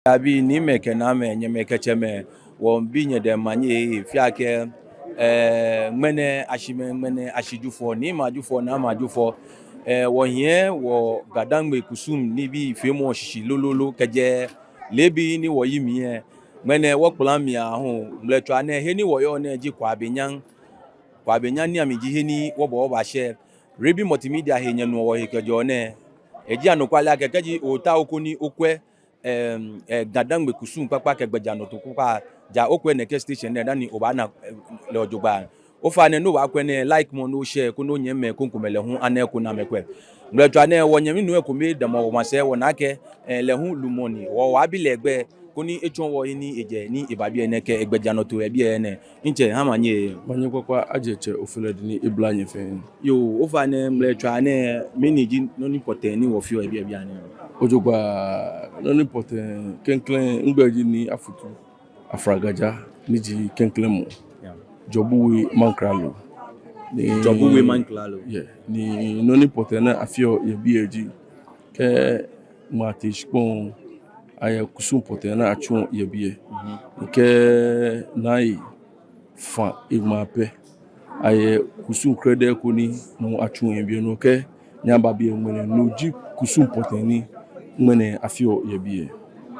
Abi ni meke na me nye meke cheme won binye de manye fiake mene ashime mene ashijufo ni majufo na majufo won hie wo gadangbe kusum ni bi femo shishi lololo keje lebi ni wo yimi mene wo plan mi ahun mletwa na he ni wo yo na ji Kwabenya ni amiji he ni wo bo ba she Reeby multimedia he nya no wo he kejo ne eji anokwale akekeji ota okoni okwe gadangbe kusum papa kegbeja no to kwa ja okwe ne station ne dani obana le ojogba o fa ne no wa kwe ne like mo no share ko no nyeme konkomele hu aneko na mekwe mletwa ne wo nyemi no ekomi demo wo mase wo na ke le hu lumoni wo wa bi legbe koni echon wo ni eje ni ibabie ne ke egbeja no to ebie ne nche ha manye kwa ajeche ofele ni iblanye fe yo o fa ne mletwa ne miniji no ni poteni wo fio ebie bia ne ojogba no ni poten kenklen ngbeji ni afutu afragaja niji kenklen mo jobuwe mankralo ni jobuwe mankralo ni no ni poten na afio ye bieji ke matishpon aya kusum poten na achon ye bie ke nai fa igmape aye kusum krede koni no achun ebie no ke nyamba bie mwene no ji kusum poteni mwene afio yebie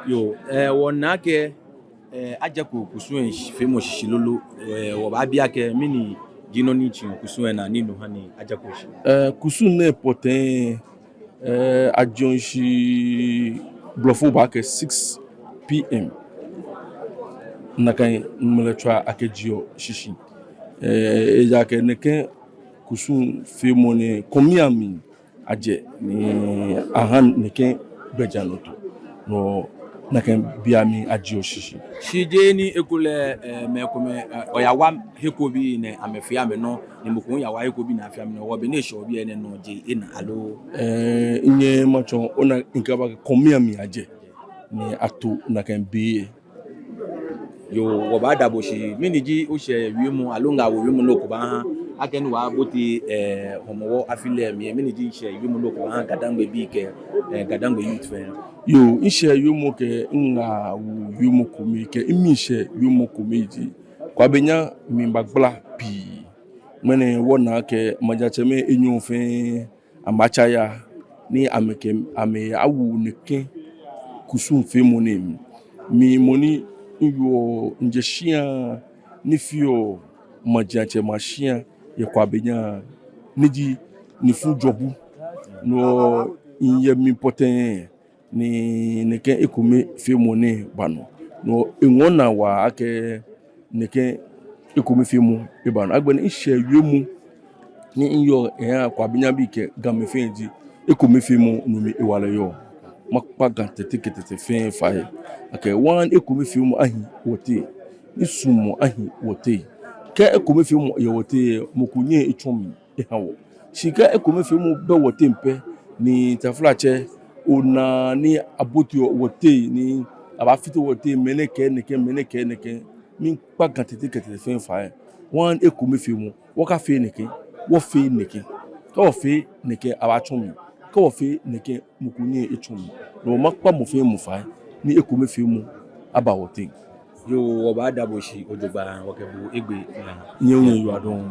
yo wonake ajaku kusum femo shishilolo wo ba bia ke mini jino ni chin kusum na ninu hani ajaku shi kusum ne poten ajonshi blofo ba ke 6 pm nakan mletwa akejio shishi eja ke neken kusum femo ne komiami aje ni ahan neken bejanoto no nakan biami ajio shishi shije ni ekule mekome oyawa hekobi ne amefia me no ni mukun yawa hekobi na afia me no wo be ne sho bi ene no je ina alo inye macho ona inkaba komiami aje ni atu nakan bi yo wo ba dabo shi miniji o she wimu alonga wo wimu no ko ba ha akenu wa boti homowo afile mi miniji she wimu no ko ha gadangbe bi ke gadangbe youth fe yo ishe wimu ke nga wimu ko mi ke imi she wimu ko meji Kwabenya mi bagbla pi mene wona ke majacheme enyu fe amachaya ni ameke ame awu neke kusum fe monim mi moni yo njeshia nifio majache mashia ye Kwabenya niji nifu jobu no inye mi poten ni neke ekume fe mone bano no enwona wa ake neke ekume fe mu ebano agbene ishe yemu ni inyo Kwabenya bi ke gamefe nji ekume fe mu no mi ewale yo makpa gantete fe fa ake wan ekume fe mu ahi wote isumo ahi wote ke ekume fe mu ye wote mokunye ichomi ehawo shika ekume fe mu be wote mpe ni taflache ona ni aboti wote ni abafito wote meneke neke min pa gantete fe fa wan ekume fe mu woka fe neke wo fe neke to fe neke abachomi ko fe neke mokunye ichomi no makpa mo fe mu fa ni ekume fe mu aba wote yo wo ba dabo shi ojogba wokebu egbe nyen yo adon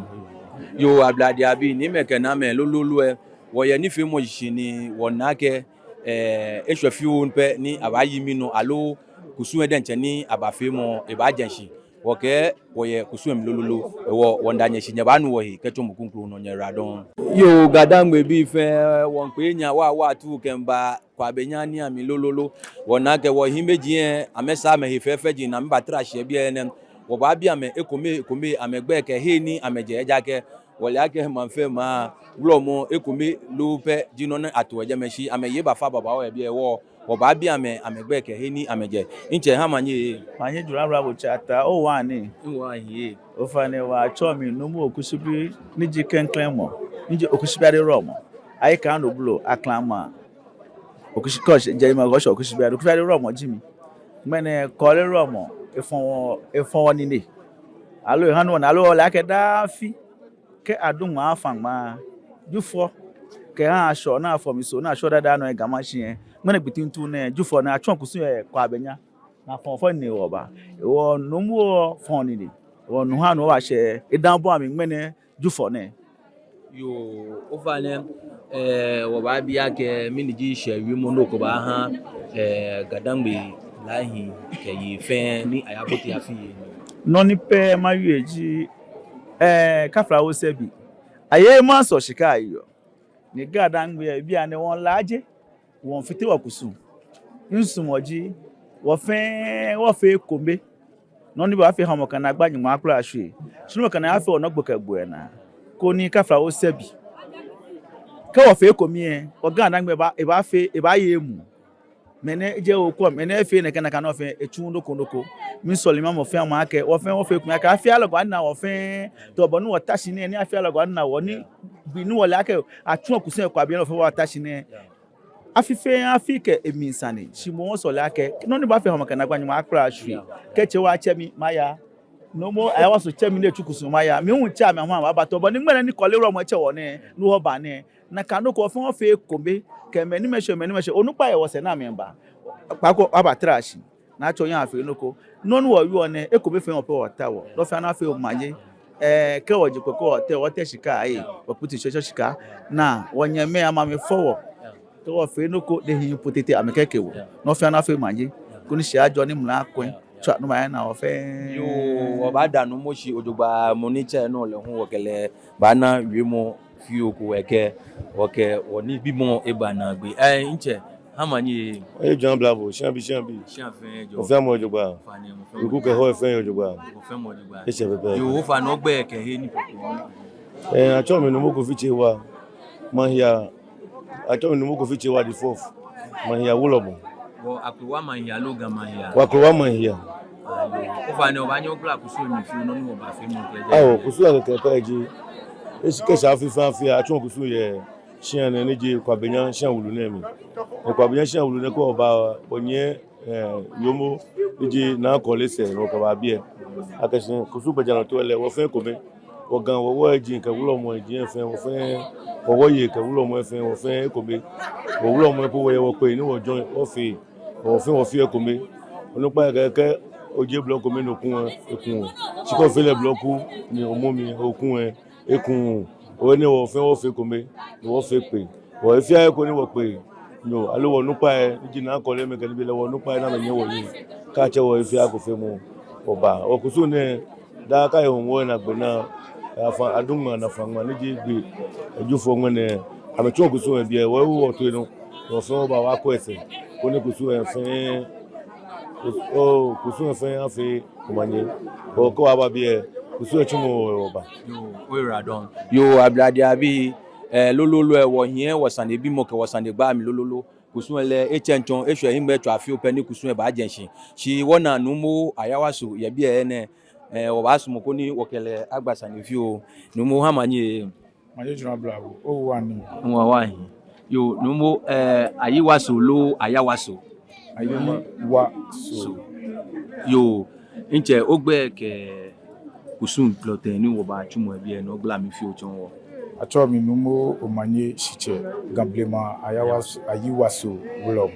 yo ablade abi ni meke na me lololo wo ye ni femo shi ni wonake ehwefiu npe ni abayimi no alo kusum edenche ni abafemo ebajanshi woke wo ye kusum lololo wo wondanye shi nya ba nu wo he keto mukunkuru no nya radon yo gadangbe bi fe won pe nya wa tu kemba Kwabenya ni ami lololo wonake wo himeji amesa me hefefe ji na mba trashe bi ene wo ba bia me ekome amegbe ke he ni ameje ejake wole ake manfe ma glomo ekome lupe jino na atoje meshi ameye ba fa baba wo bi wo ba bia me amegbe ke he ni ameje nche ha manye jura bravo chata o wani nwa hie o fane wa chomi no mu okusubi niji kenklemo niji okusubi ade romo ai ka no blo aklama okushikosh jerima gosho okusubi ade romo jimi mene kole romo efon ni alo hanu na alo la ke dafi ke adun ma afan ma jufo ke ha aso na afo mi so na aso dada no Gamashie ngene bitintu ne jufo na atwa kusu e Kwabenya na fonfo ni wo ba wo no mu fon ni wo no ha no wa hye edan bo ami ngene jufo ne yo ofane wo ba bia ke miniji hye wimu no ko ba ha gadangbe lahi ke yi fe ni ayaboti afi no ni pe mayeji kafra wo sebi aye ma so shika ayo ni gadangbe bia ne won laje won fiti wa kusu nsumoji wo fe kombe no ni ba fe ha mo kan agbanyi mo akura ahwe sunu kan afi onogbo kagbu na ko ni kafra wo sebi ka wo fe komi o gadangbe ba fe e ba ye mu mene je okwo mene fe ne kana no fe etu ndoko min solima mo fe amake wo fe kun aka afi alogwa na wo fe to bonu wo tashi ne ni afi alogwa na wo ni bi ni wo la ke atu okusen Kwabenya no fe wo tashi ne afi fe afi ke eminsane shimo wo so la ke no ni ba fe ho kana gbanyu akra ahwe ke che wa chemi maya no mo ayawa so chemi ne tukusun maya mi hu cha mi ho ba to bonu ngere ni kole ro mo che wo ne no ho ba ne na kanoko fun fe kombe ke meni mesho onupa ye wose na memba pako abatrashi na cho yan afi noko nonu wo wi one ekobe fe on pe wota wo lo fe na fe o maye ke wo jipo ko wo te shika ayi wo puti shosho shika na wonye me ama me fowo to wo fe noko de hin potete amekeke wo no fe na fe maye ko ni shi ajo ni mula kun twa no ma na wo fe yo wo ba danu mo shi ojogba mo ni che no le hun wo kele ba na wi mo fi oku weke woni bimo eba na gbe nche hamani John Blavo shambi o fe mo jogba iku ke ho fe ojogba o fe mo jogba e se bebe yo o fa no gbe ke he ni popo acho mi no mo ko fi che wa mahia acho mi no mo ko fi che wa the fourth mahia wulobo wo akwa mahia lo Gamashie wa ko wa mahia o fa ne o ba nyo kula kusu mi fi no ni wo ba fe mo ke awo kusu ke peji esike sha fi fa acho kusu ye shian ne je Kwabenya shian wulu ne mi Kwabenya shian wulu ne ko ba onye yomo je na ko lese no ka ba bie akashin kusu bejana to ele wo fe ko me wo gan wo ji nkan wulo mo ji fe wo fe wo ye ka wulo mo fe wo fe ko me wo wulo mo po wo pe ni wo join wo fe ko me onupa ke oje block me no kun ekun ti ko fe le block ni omo mi okun ekun o ni wo fe ko me ni wo fe pe wo fi aye ko ni wo pe no alo wo nupa ji na ko le me ke ni bi le wo nupa na me yen wo yi ka che wo fi ako fe mu oba o kusu ne da ka yo wo na gbe na afa adunma na fa ma ni ji gbe ejufo ngene amecho kusu e bi wo wo to no wo fe oba wa ko ese ko ni kusu e fe o kusu e fe afi kumanye o ko aba bi kusu e chumo oba yo we radon yo ablade abi lololo e wo hien wo sande bi mo ke wo sande gba mi lololo kusun ele echenchon ehwe hin be twa fi open ni kusun e ba jenshin shi wona nu mo ayawaso ye bi ene wo ba sumo ko ni wokele agbasa ni fi o nu mo hamanye maye juna Blavo o wa ni won wa hin yo nu mo ayiwaso lo ayawaso aye wa so yo nche ogbe ke kusun plote ni wo ba chumo e bi ene ogla mi fi o chon wo acho mi numo omanye shiche gamblema ayiwaso blog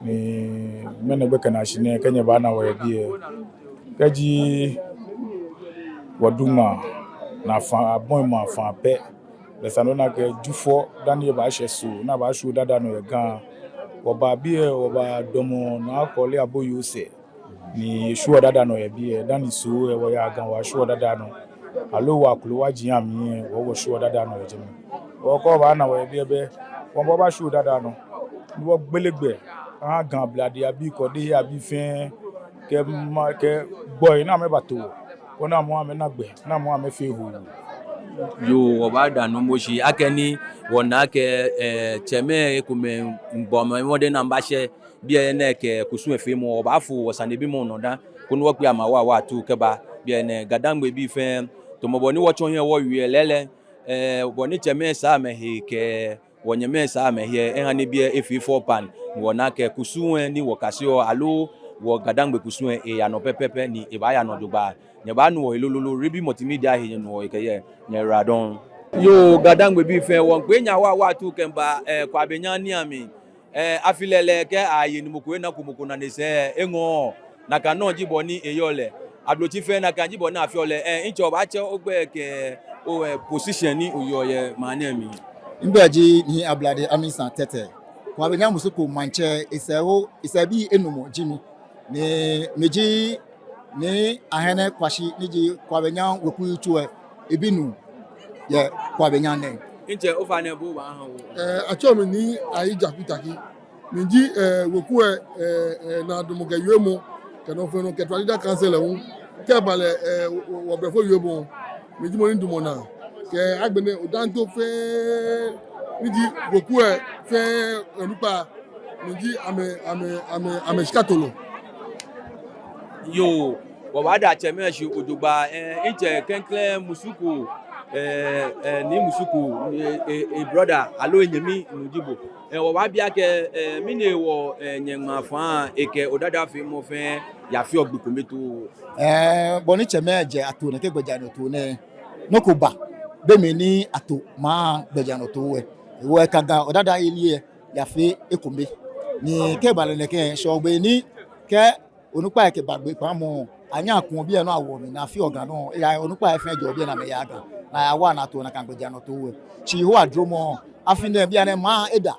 ni mene beka na shine kenya bana wa yebie kaji waduma na fa abon ma fa pe le sanona ke jufo dani ba sheso na ba shu dada no gan wo ba bie wo ba domo na akole aboyo se ni shu dada no yebie dani so e wo ya gan wa shu dada no alo wa kulu wa jiyan mi wo shu dada no ejimi wo ko ba na wo yebie be wo ba shu dada no wo gbelegbe an gan blade abi ko de abi fin ke ma ke boy na me bato wona mo ame na gbe na mo ame fe hu yo oba danu mo shi akeni wona ke cheme ekume ngbomo wode na mbashe bi ene ke kusun efe mo oba fu wosane bi mo no da kunu wo pe amawa wa tu keba bi ene gadangbe bi fe to mo boni wo chon ye wo wi lele boni cheme sa me he ke wonyeme sa me he ehane bi efe 4 pan wona ke kusun ni wokasio alo wo gadangbe kusun ya no pepepe ni e ba ya no jogba nye ba nu wo ilololo Reeby multimedia he no ke ye nye radon yo gadangbe bi fe won pe nya wa tu kemba Kwabenya ni ami afilele ke ayi ni moko na kumoko na nese engo na kanon jiboni eyole abloti fe na kan jiboni afiole incho ba che ogbe ke position ni oyoye manemi Mbeji ni ablade amisa tete Kwabenya musuku manche isabi enumo jimi ni meji ni ahene kwashi niji Kwabenya weku tuwe ebinu ye Kwabenya ne inche ofane bo ba han Achomi ni ayi jakutaki minji weku na dumuge yuemo keno feno ke twalida cancel ehun ke bale wobrefo yuemo minji mo ni dumo na ke agbene odanto fe minji weku fe enupa minji ame skatolo yo wabada cheme shi odugba inche kenkle musuku ni musuku brother alo enyemi nujibo wabia ke mine wo nyema fa eke odada fi mo fe ya fi ogbukometo boni cheme je ato ne ke gbeja no to ne nokuba be me ni ato ma gbeja no to we kaga odada ilie ya fi ekombe ni ke bale ne ke shogbe ni ke onupa ke bagbe pamo anya kun bi enu awo mi na fi oga no ya onupa e fe jo bi na me ya ga na ya wa na to na kan gbeja no to we chi ho adromo afine bi ane ma eda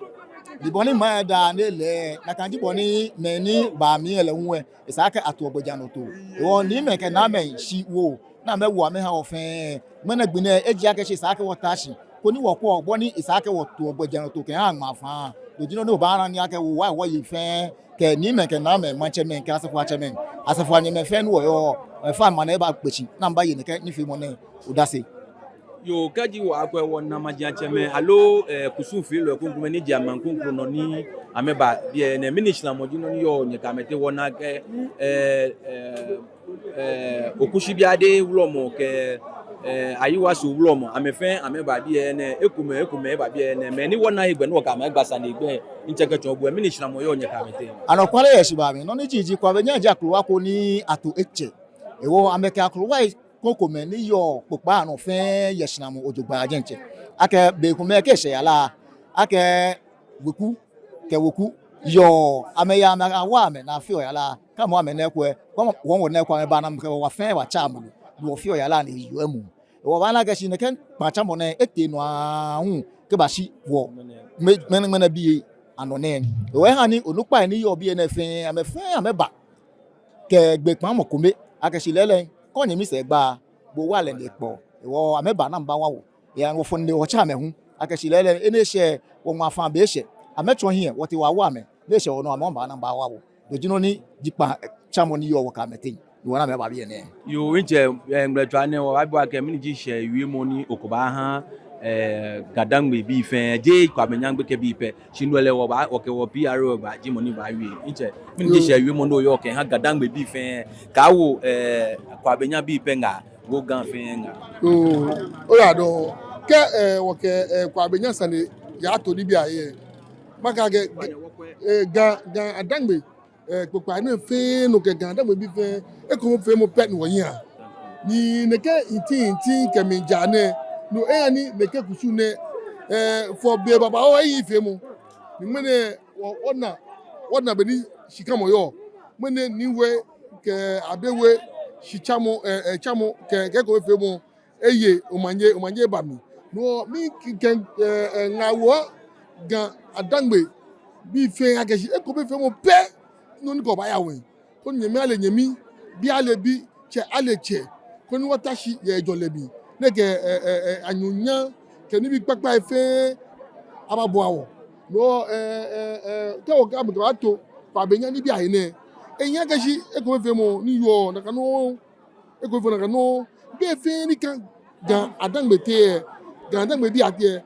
liboni ma eda ne le na kan jiboni me ni ba mi ele nwe isaka ato gbeja no to wo ni me ke na me shi wo na me wo me ha ofen me na gbine eji ake shi isaka wotashi ko ni wo ko ogbo ni isaka wo to gbeja no to ke ha ma fa dojino no ba ran ni ake wo wa yi fe ke ni me ke na me manche me ke asafu ache me asafu anye me fe no yo fa ma na e ba pechi na mba yi ne ke ni fi mo ne udase yo kaji wo akwe won na maji cheme alo kusun fi lo kunkume ni diamant kunkun no ni ameba bi ne minish la moji no ni yo nye kamete wona ke okushi bi ade wulomo ke ayiwa so wulomo amefen ameba bi ne ekume ba bi ne me ni wona igbe no ka ma gbasa na igbe ncheke chogbu minish la mo yo nye kamete anokwale yeshiba mi no ni jiji Kwabenya jakruwa ko ni ato eche ewo ameke akruwa koko me ni yo popa no fe yeshinamu ojogba ajenche ake be kume ke she yala ake weku yo ameya ma wa me na fio yala kama ame na ekwe won na ekwa me ba na mke wa fe wa chamu do fio yala ni yo emu wo ba na ke shi ne ken pa chamu ne ete no ahun ke ba shi wo me na bi anone we ha ni onupa ni yo bi na fe ameba ke gbe pan mo kome ake shi lele konye mi se gba bo wa le lepo wo ameba na mba wa wo ya wo fonde wo cha me hu akashi lele ene she wo nwa fa be she ametro hie wo ti wa me le she wo no amba na mba wa wo dojino ni jipa chamo ni yo wo ka metin wo na me ba bi ene yo inche ngretwa ne wo abwa ke mini ji she wi mo ni okoba ha gadangbe bi fe je Kwabenya ngbe ke bi pe shinwele wo ba o ke wo PRO ba ji mo ni ba wi inche mini ji she wi mo no yo ke ha gadangbe bi fe ka wo Kwabenya bi pe nga go gan fe nga o ya do ke wo ke Kwabenya sane ya to ni bi aye maka ge ga adangbe popa na fe no ke ga adangbe bi fe e ko fe mo pet no yin a ni ne ke inti ke mi jane no ani ne ke kusu ne for be baba o yi fe mo ni mene wona be ni shikamo yo mene ni we ke abewe shichamo chamo ke ko fe mo eye omanje ba mi no mi ke ngawo gan adangbe bi fe ageshi e ko be fe mo pe no ni ko ba ya we ko nyemi ale nyemi bi ale bi che ale che ko ni watashi ye jolebi ne ke anyunya ke ni bi papa efe ababo awo no ke o ga mo to Kwabenya ni bi aye ne eyan gashi e ko fe mo ni yo na kanu e ko fe na kanu be fe ni kan ga adangbe te ga adangbe bi ate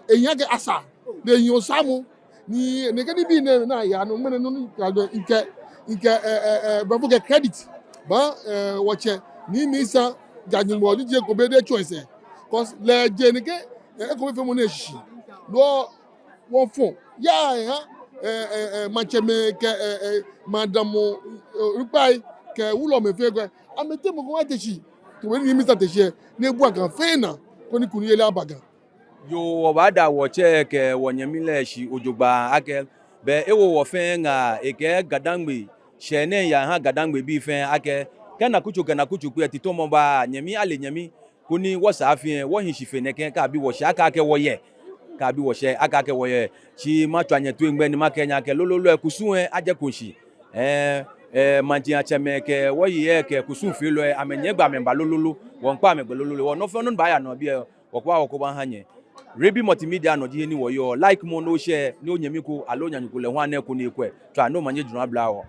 eyan ga asa de yin samu ni ne ke ni bi ne na ya no mene no ka do nke ba fu get credit ba wache ni mi sa jajumbo ni je ko be de choice cause le je ni ke e ko fe mo na shishi lo won fun ya macheme ke madamo rupai ke wulo me fe gbe amete mo ko wa techi to we ni mi sa techi ne bu agan fe na ko ni kuni ele abaga yo wabada woche ke wonyamile shi ojogba ake be ewo wo fen nga eke gadangbe shene ya ha gadangbe bi fen ake kana kuchu ku etitomo ba nyami ale nyami kuni wasa afien wo hin shife neken ka bi wo shaka ake wo ye ka bi wo she aka ake wo ye chi ma twanye tu ngbe ni makenya ke lololo ekusun aje kunshi mantia cheme ke wo ye ke kusun fi lo amenye gba memba lololo won pa memba lololo won no fonu ba ya no bi wo kwa wo ko ba hanye Reeby multimedia no di ni wo yo like mo no share ni onyamiko alo nyanyuko le ho aneku ni ekwe twa no manye drum bla wo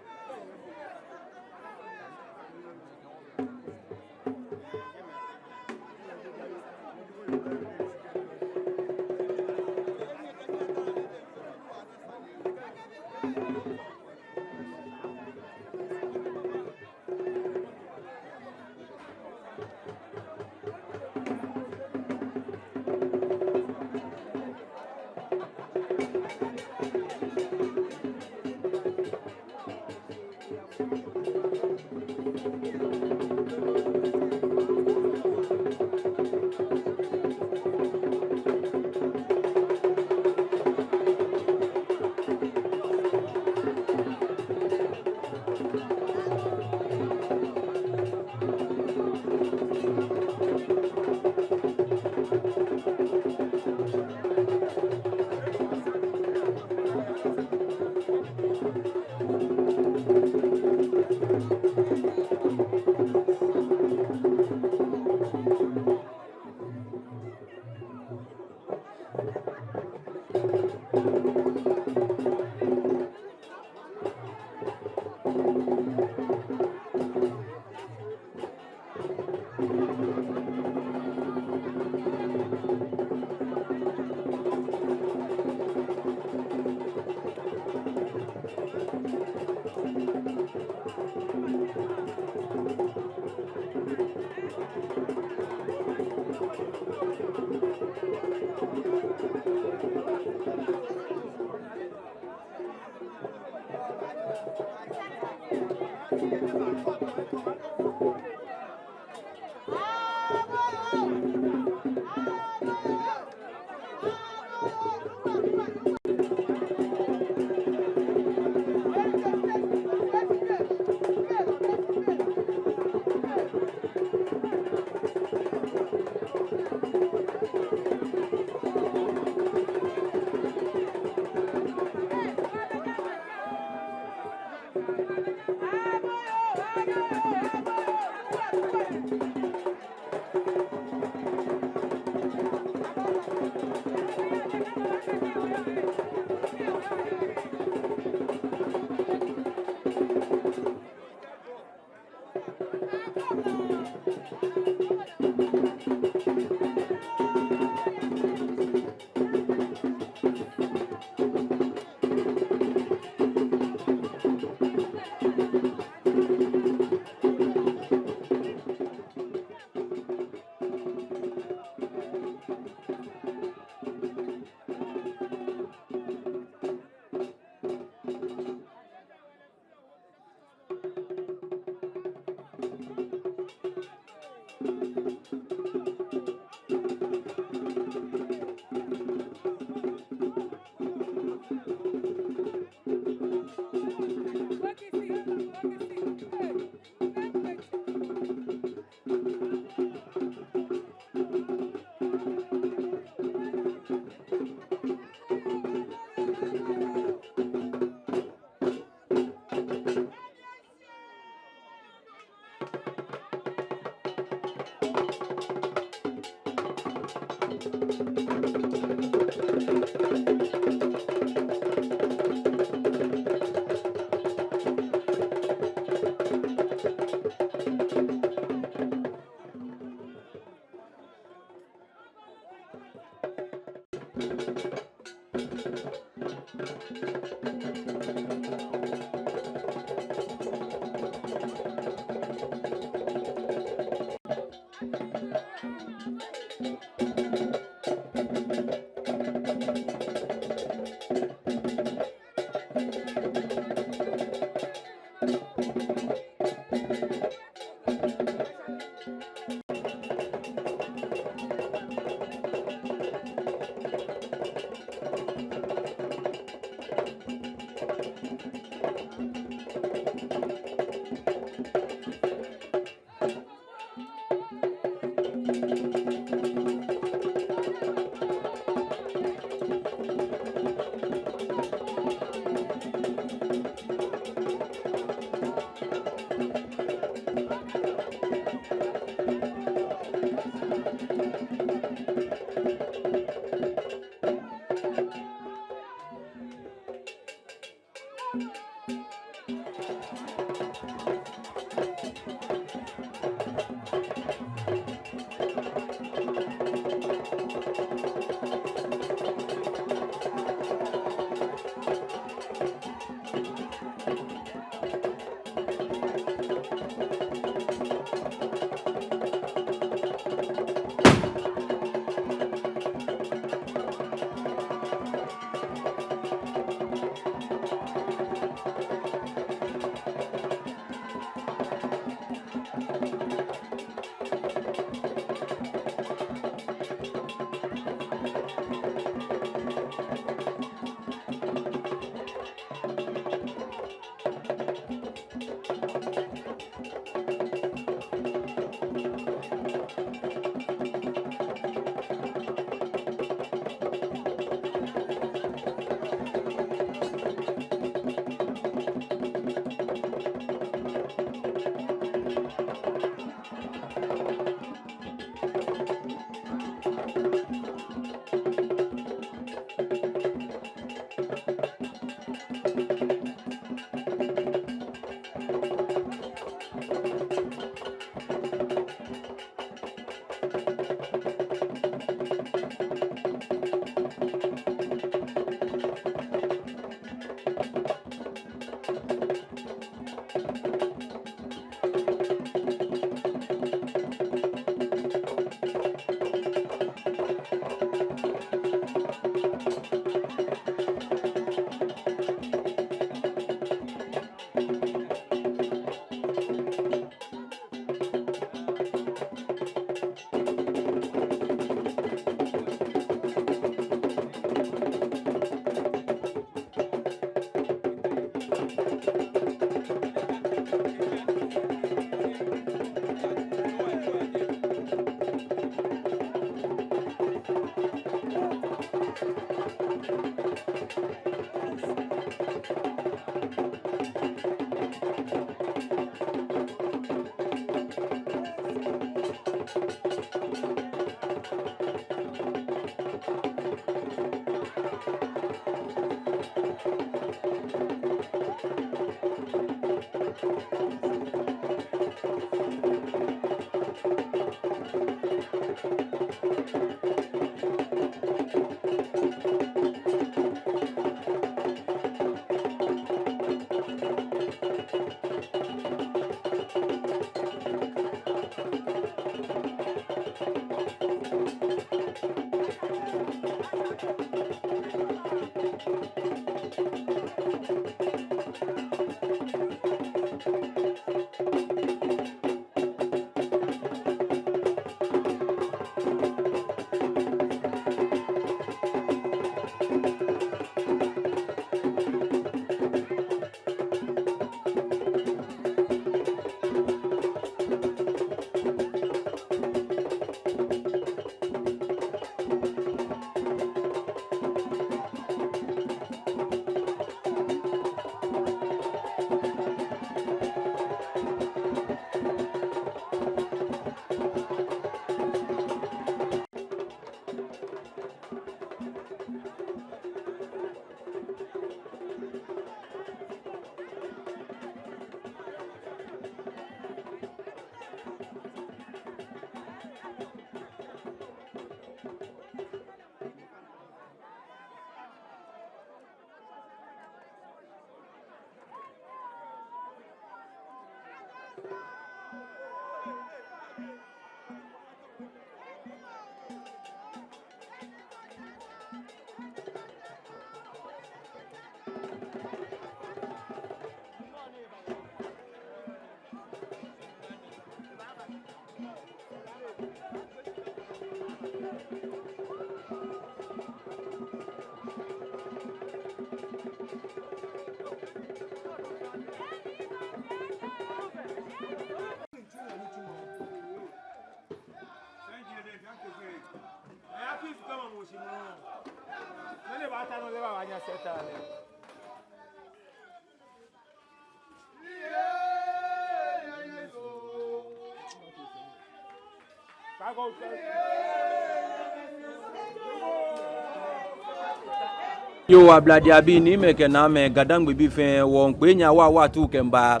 Yo abladi abi ni meke na me gadangbe bi fe won kwenya wa tu kemba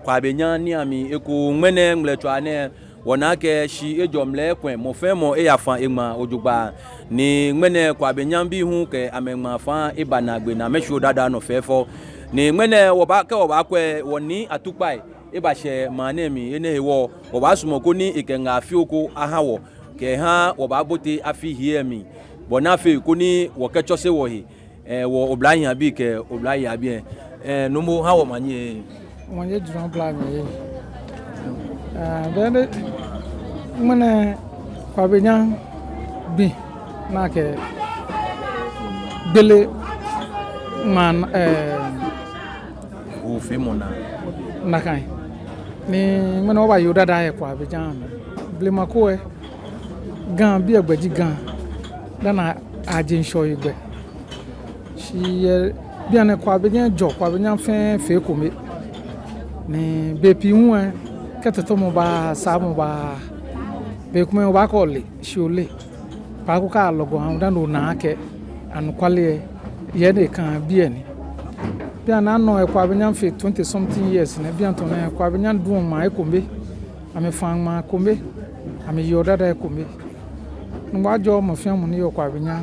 Kwabenya ni ami eku nwene mletwa ne wonake shi ejomle kwen mo fe mo eyafa egma ojugba ni nwene Kwabenya bi hu ke amegma fa ibanagbe na mesho dada no fefo ni nwene woba kwe woni atupai ibashe manemi ene hewo woba sumoko ni ikenga afioko ahawo ke ha woba bote afi hiemi bonafe kuni wakachose wohi wo oblanya bi ke oblanya bi numu hawo manye drum blanya then mane Kwabenya bi na ke bele man o femona nakai ni mane oba Odadao e Kwabenya bele makoe gan bi agbaji gan dana ajin shoyigbe shi biane Kwabenya jo Kwabenya fe kome ni bepi hu keteto mo ba sa mo ba be kuma ba ko le shi ole pa ko ka logo han dan na ke anu kwale ye de kan biani biana no Kwabenya fe 20 something years na bianto na Kwabenya du ma e kombe ame fan ma kombe ame Odadao e kombe nwa jo mo fiamu ni Kwabenya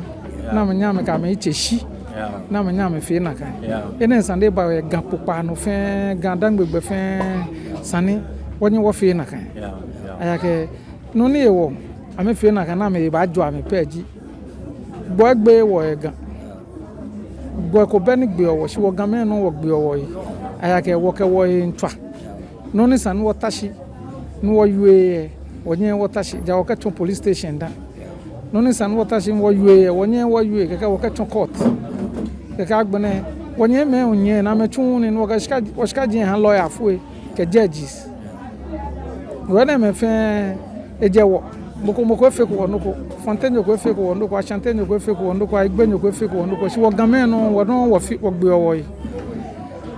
na menya me ka me cheshi na menya me fe na kan ene sande ba we gan popa no fe gan dangbegbe fe sani wonye wo fe na kan ayake no ni ewo ame fe na kan na me ba jo ame peji gbogbe wo e gan gbo ko beni gbe owo si wo gan me no wo gbe owo yi ayake wo ke wo ntwa no ni san wo tashi no wo yue wonye wo tashi ja wo ke to police station da no ni san water shin wo yue wonye wo yue keke wo ketun court keke agbene wonye me onye na me tun ni wo ka jin han lawyer fue ke judges wona me fe ejewo moko fe ko noko fontaine ko fe ko noko chantaine ko fe ko noko igbenyo ko fe ko noko si wo game no wo no wo fi wo gbe owo yi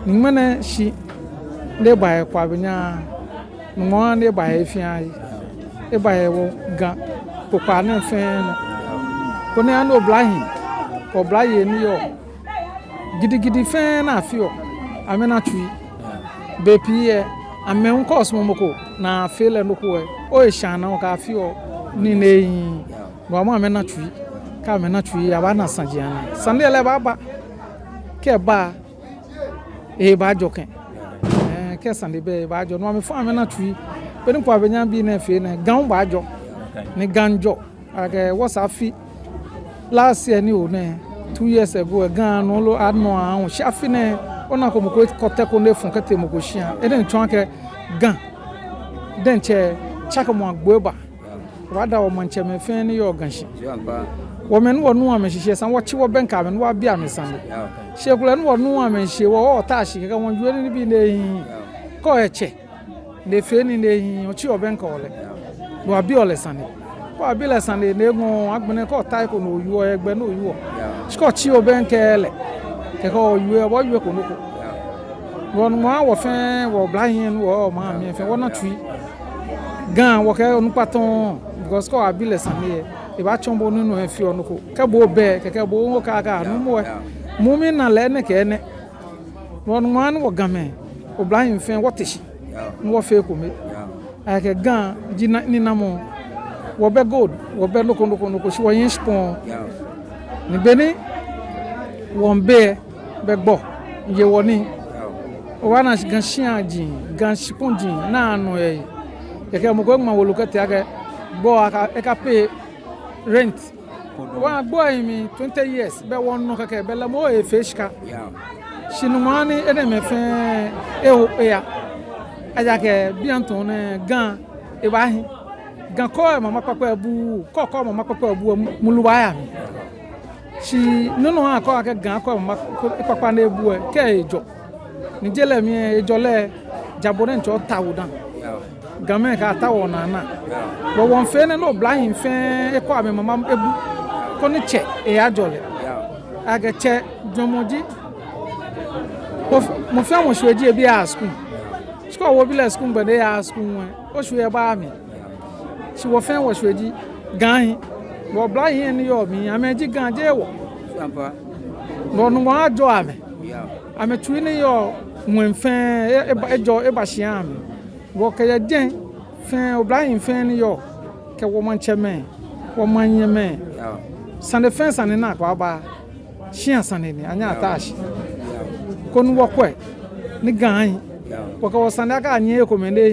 ni mene shi le ba Kwabenya mo ne ba e fi ai e ba e wo gan popa ne fe no ko ne anu oblahin ko blaye ni yo gidigidi fe na afio amena tui bepi e ame un cosmo moko na fele no ko o e shana o ka afio ni neyin bo ma amena tui ka amena tui aba na sanjiana sande le baba ke ba e ba joken ke sande be ba jo no me fa amena tui pe ni Kwabenya bi na fe na gan ba jo ni ganjo age wasafi last year ni o ne 2 years ago gan no lo adno ahun shafi ne ona ko moko kote ko ne fun kete moko shia e den twan ke gan den che chaka mo agboba wada wo manche me fe ni yo ganshi wo men wo nu ame hihie san wo chi wo benka me no wa bia me san shekula no wo nu ame hihie wo ta shi ke won juwe ni bi ne ko eche le fe ni ne o chi wo benka ole wa bi ole san ko abile san ne gun agbene ko tai ko no yuo egbe no yuo ko chi o benka ele ke ko yuo wo yuo ko no ko won mo wo fe wo blahin wo ma mi fe wo na tui gan wo ke onu paton because ko abile san ne e ba chombo ninu e fi onu ko ke bo be ke bo ngo ka nu mo mu mi na le ne ke ne won mo an wo game o blahin fe wo tishi wo fe ko me ake gan jina ni na mo wo be gold wo be loko si wo yin spon ni beni won be gbo ye woni wana ganshia jin ganshipon jin na no e ke mo ko ma wo lokete ake bo aka pay rent wa boy mi 20 years be won no keke be la mo e feshka shinumani ene me fe e o ya aja ke bianton ne gan e ba hin gan ko mama papa bu ko mama papa bu muluwa ya mi si nunu ha ko ake gan ko mama papa na ebu e ke ejo ni jele mi ejo le jabore ncho tawudan gamen ka tawo na bo won fe ne no blind fe e ko ame mama ebu ko ni che e ajole age che jomoji mo fe mo shoji e bi a school sko wo bi le school be dey a school o shu e ba mi si wo fe wo shoji gan wo blind ni yo mi ame ji gan je wo sampa no no ajo ame tu ni yo mwen fe ejo e ba shia mi wo ke ye den fe o blind fe ni yo ke wo man cheme wo man yeme sande fe sande na kwa ba shia sande ni anya atashi kon wo kwe ni gan wo ka wo sande aka nye ko mende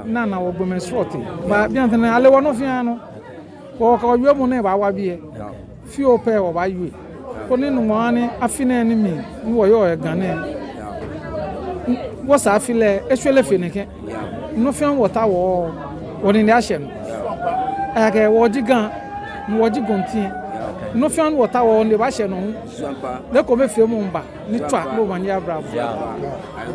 na wo bo men sorti ba bien tene ale wo no fi anu wo ka wo mu ne ba wa bi e fi o pe wo ba yue ko ni nu mo ani afine ni mi wo yo e gan ne wo sa afile eswele fenike no fi an wota wo woni ni ahye no ake wo jigan wo jigontin no fi an wota wo ni ba hye no le ko me fe mu mba ni twa no mani abrabo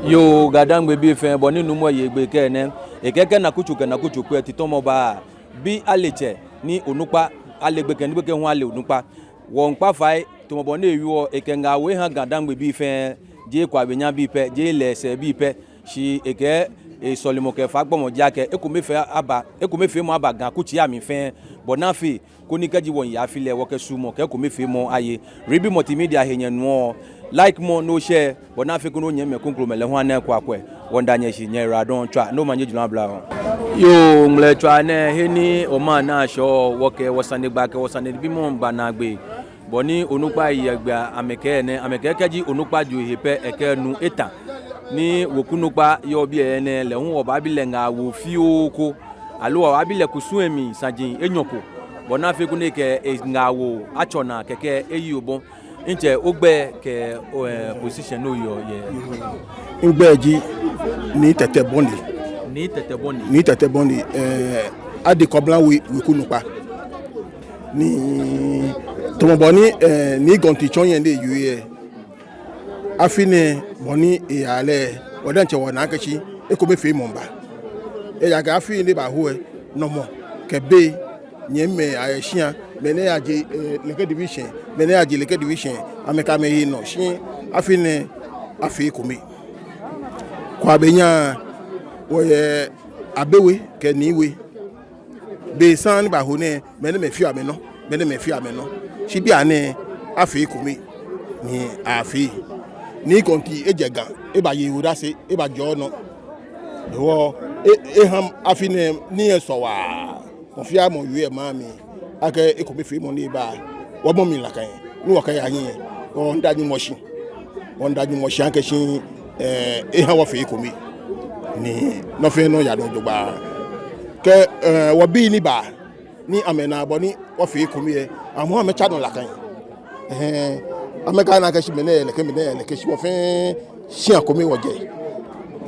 yo gadangbe bi fe bo ni nu mo ye gbe ke ne ekeke na kuchu ku etitomo ba bi aleche ni onupa alegbe ke ni gbe ke hu ale onupa wo npa fai to mo ne ewo ekenga we han gadangbe bi fe je Kwabenya bi pe je lese bi pe shi eke e solimo ke fa gbomo jake ekumefe mo aba gan kuchi ami fe bonafi koni kaji won ya file wo ke sumo ke ekumefe mo aye Reeby multimedia henye no like mo no share bonafi ko no nyeme konkro mele ho ana kwa kwe wonda nye shi nye radon twa no manje jula bla yo mle twa ne heni o ma na sho wo ke wosane gba ke wosane bi mo gba na gbe boni onupa yegba ameke keji onupa ju hepe eke nu eta ni wokunupa yo bi ene le hu oba bi le nga wo fi oko alo oba bi le kusu emi sajin enyoko bona fe kunu ke nga wo achona keke eyi obon nje ogbe ke position no yo ye ngbeji ni tete bondi ade koblan we kunupa ni tomoboni ni gonti chonye de yuye afine boni e ale odanche wona akachi ekobe fe momba e ya ga afine ba ho e no mo kebe nyemme ayeshia mene aje leke division ameka me yi no shin afine afi komi Kwabenya oye abewe ke niwe be san ba ho ne mene me fi ameno shi bi ane afi komi ni afi ni konti ejegan e ba ye wura se e ba jo no wo ham afi ne ni eso wa mo fi amo yu e ma mi ake e komi fi mo ni ba wo mo mi la kan ni wo kan ya yin o ndaju mo shi anke shi ha wo fi komi ni no fe no ya do jogba ke wo bi ni ba ni amena boni wo fi komi e amo ame cha no la kan ameka na ke shi mene le ke shi wo fe shi akomi wo je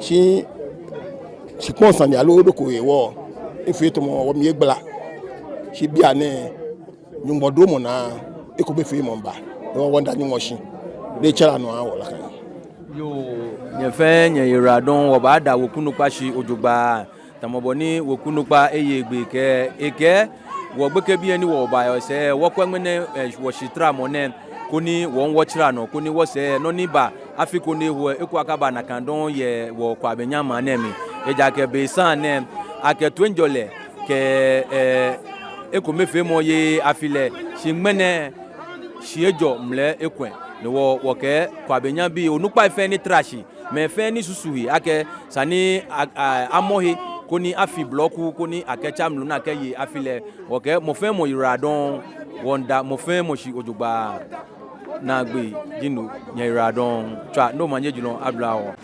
shi ponsan ni alo do ko e wo ife to mo wo mi egbla shi bia ne nyumbodo mo na e ko be fe mo mba wo wonda ni mo shi de chara no awo la kan yo nye fe nye iradon wo ba da wokunu pa shi ojogba tamobo ni wokunu pa eye egbe ke eke wo gbeke bi eni wo ba yo se wo kwemene wo shi tra mo ne koni won wo chira no koni wo se no ni ba afiko ni wo eku akaba na kandon ye wo Kwabenya ma ne mi eja ke be san ne ake twenjole ke eko mefe mo ye afile shimene shiejo mle ekwen ni wo ke Kwabenya bi onupa ife ni trashi me fe ni susuhi ake sani amohi koni afi bloku koni akecha mlu na ke ye afile wo ke mo fe mo iradon wonda mo fe mo shi ojugba na gbe jinu nya iradon twa no manje julo ablawo